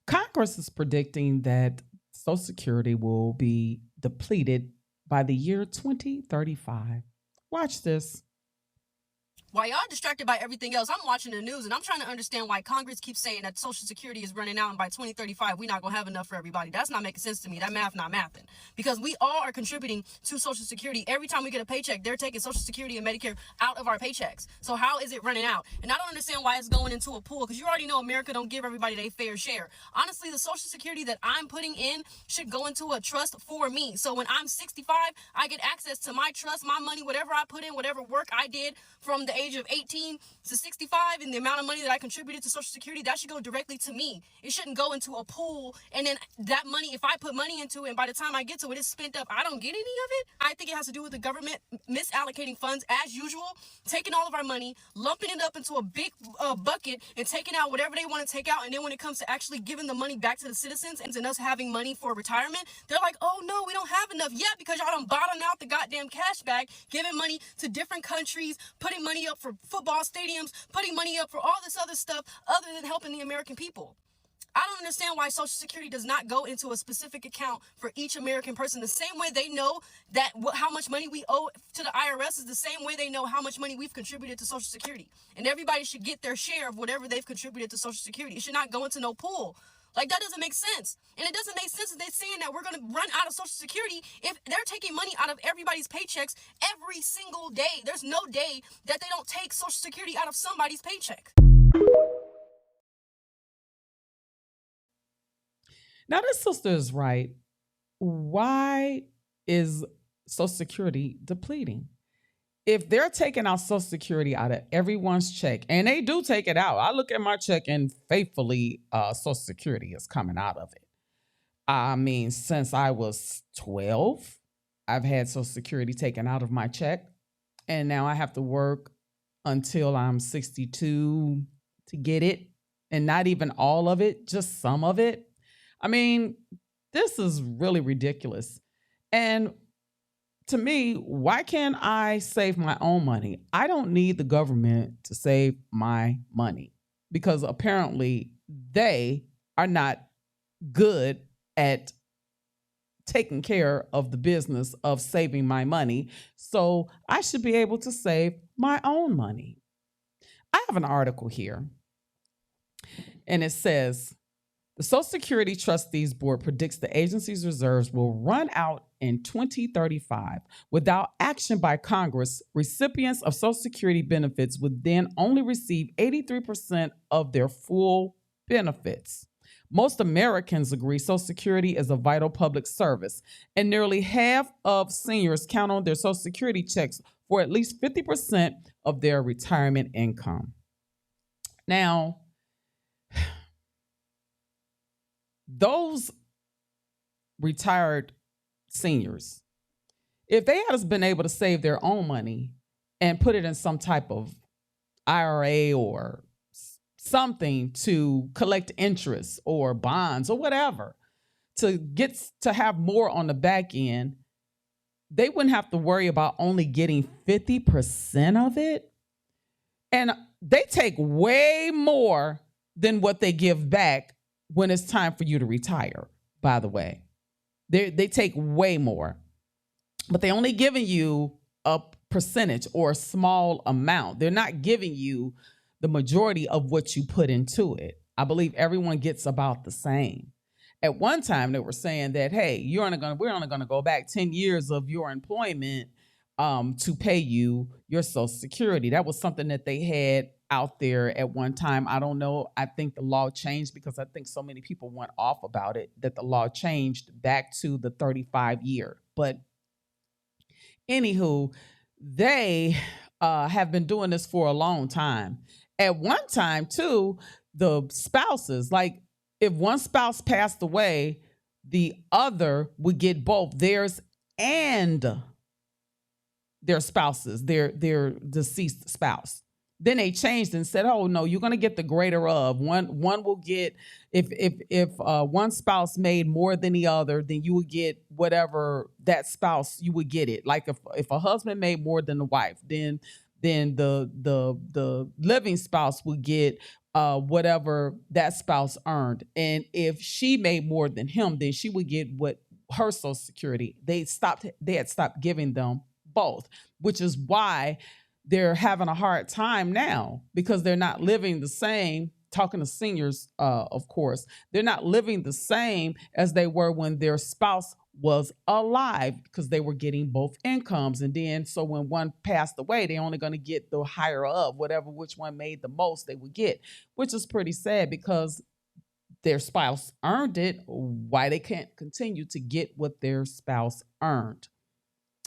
Congress is predicting that Social Security will be depleted by the year 2035. Watch this. While y'all distracted by everything else, I'm watching the news and I'm trying to understand why Congress keeps saying that Social Security is running out and by 2035 we're not going to have enough for everybody. That's not making sense to me. That math not mathing. Because we all are contributing to Social Security. Every time we get a paycheck, they're taking Social Security and Medicare out of our paychecks. So how is it running out? And I don't understand why it's going into a pool, because you already know America don't give everybody their fair share. Honestly, the Social Security that I'm putting in should go into a trust for me. So when I'm 65, I get access to my trust, my money, whatever I put in, whatever work I did from the age of 18 to 65, and the amount of money that I contributed to Social Security, that should go directly to me. It shouldn't go into a pool, and then that money, if I put money into it, and by the time I get to it, it's spent up, I don't get any of it. I think it has to do with the government misallocating funds as usual, taking all of our money, lumping it up into a big bucket, and taking out whatever they want to take out. And then when it comes to actually giving the money back to the citizens and us having money for retirement, they're like, oh no, we don't have enough yet, because y'all done bottomed out the goddamn cash bag, giving money to different countries, putting money up for football stadiums, putting money up for all this other stuff other than helping the American people. I don't understand why Social Security does not go into a specific account for each American person. The same way they know that how much money we owe to the IRS is the same way they know how much money we've contributed to Social Security. And everybody should get their share of whatever they've contributed to Social Security. It should not go into no pool. Like, that doesn't make sense. And it doesn't make sense that they're saying that we're going to run out of Social Security if they're taking money out of everybody's paychecks every single day. There's no day that they don't take Social Security out of somebody's paycheck. Now, this sister is right. Why is Social Security depleting? If they're taking out Social Security out of everyone's check, and they do take it out, I look at my check and faithfully, Social Security is coming out of it. I mean, since I was 12, I've had Social Security taken out of my check, and now I have to work until I'm 62 to get it, and not even all of it, just some of it. I mean, this is really ridiculous. And to me, why can't I save my own money? I don't need the government to save my money, because apparently they are not good at taking care of the business of saving my money. So I should be able to save my own money. I have an article here, and it says, the Social Security Trustees Board predicts the agency's reserves will run out in 2035. Without action by Congress, recipients of Social Security benefits would then only receive 83% of their full benefits. Most Americans agree Social Security is a vital public service, and nearly half of seniors count on their Social Security checks for at least 50% of their retirement income. Now, those retired seniors, if they had been able to save their own money and put it in some type of IRA or something to collect interest or bonds or whatever, to get to have more on the back end, they wouldn't have to worry about only getting 50% of it. And they take way more than what they give back when it's time for you to retire, by the way. They take way more, but they only giving you a percentage or a small amount. They're not giving you the majority of what you put into it. I believe everyone gets about the same. At one time, they were saying that, hey, we're only going to go back 10 years of your employment to pay you your Social Security. That was something that they had out there at one time. I don't know. I think the law changed, because I think so many people went off about it, that the law changed back to the 35 year. But anywho, they have been doing this for a long time. At one time, too, the spouses, like if one spouse passed away, the other would get both theirs and their spouses, their deceased spouse. Then they changed and said, "Oh no, you're going to get the greater of one. One will get, if one spouse made more than the other, then you would get whatever that spouse, you would get it. Like if a husband made more than the wife, then the living spouse would get whatever that spouse earned. And if she made more than him, then she would get what her Social Security. They had stopped giving them both, which is why they're having a hard time now, because they're not living the same. Talking to seniors, of course, they're not living the same as they were when their spouse was alive, because they were getting both incomes. And then, so when one passed away, they're only going to get the higher of whatever, which one made the most they would get, which is pretty sad because their spouse earned it. Why they can't continue to get what their spouse earned?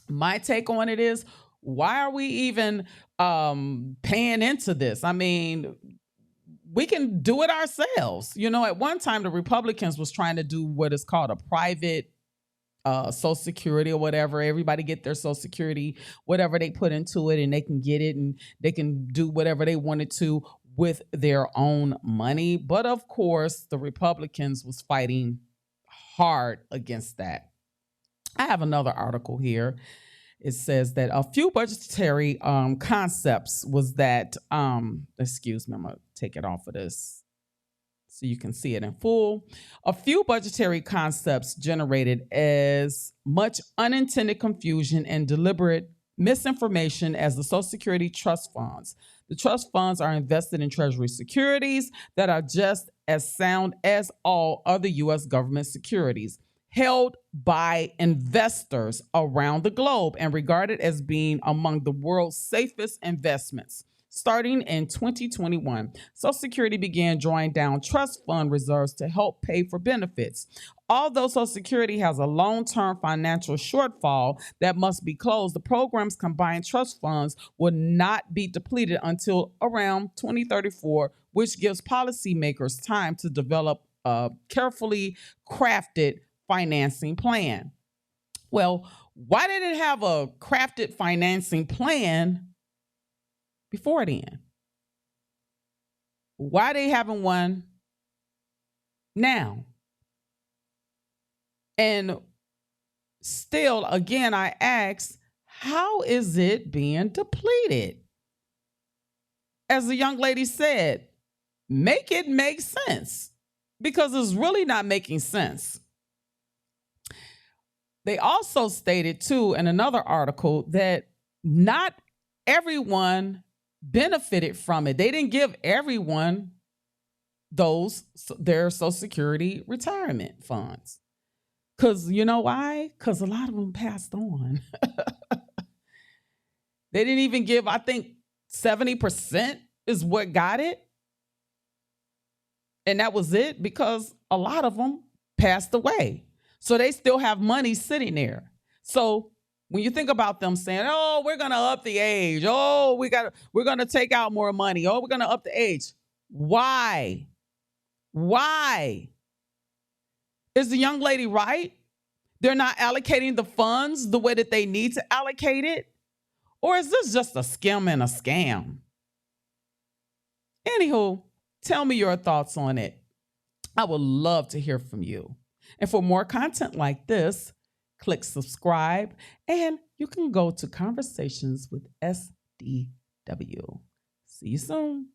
My take on it is, why are we even paying into this? I mean, we can do it ourselves. You know, at one time, the Republicans was trying to do what is called a private Social Security or whatever. Everybody get their Social Security, whatever they put into it, and they can get it, and they can do whatever they wanted to with their own money. But of course, the Republicans was fighting hard against that. I have another article here. It says that a few budgetary concepts was that, excuse me, I'm going to take it off of this so you can see it in full. A few budgetary concepts generated as much unintended confusion and deliberate misinformation as the Social Security trust funds. The trust funds are invested in Treasury securities that are just as sound as all other U.S. government securities, held by investors around the globe and regarded as being among the world's safest investments. Starting in 2021, Social Security began drawing down trust fund reserves to help pay for benefits. Although Social Security has a long-term financial shortfall that must be closed, the program's combined trust funds will not be depleted until around 2034, which gives policymakers time to develop a carefully crafted financing plan. Well, why did it have a crafted financing plan before then? Why they having one now? And still, again, I ask, how is it being depleted? As the young lady said, make it make sense, because it's really not making sense. They also stated, too, in another article that not everyone benefited from it. They didn't give everyone their Social Security retirement funds. Because you know why? Because a lot of them passed on. They didn't even give, I think 70% is what got it. And that was it, because a lot of them passed away. So they still have money sitting there. So when you think about them saying, oh, we're going to up the age. Oh, we're going to take out more money. Oh, we're going to up the age. Why? Why? Is the young lady right? They're not allocating the funds the way that they need to allocate it? Or is this just a skim and a scam? Anywho, tell me your thoughts on it. I would love to hear from you. And for more content like this, click subscribe, and you can go to Conversations with SDW. See you soon.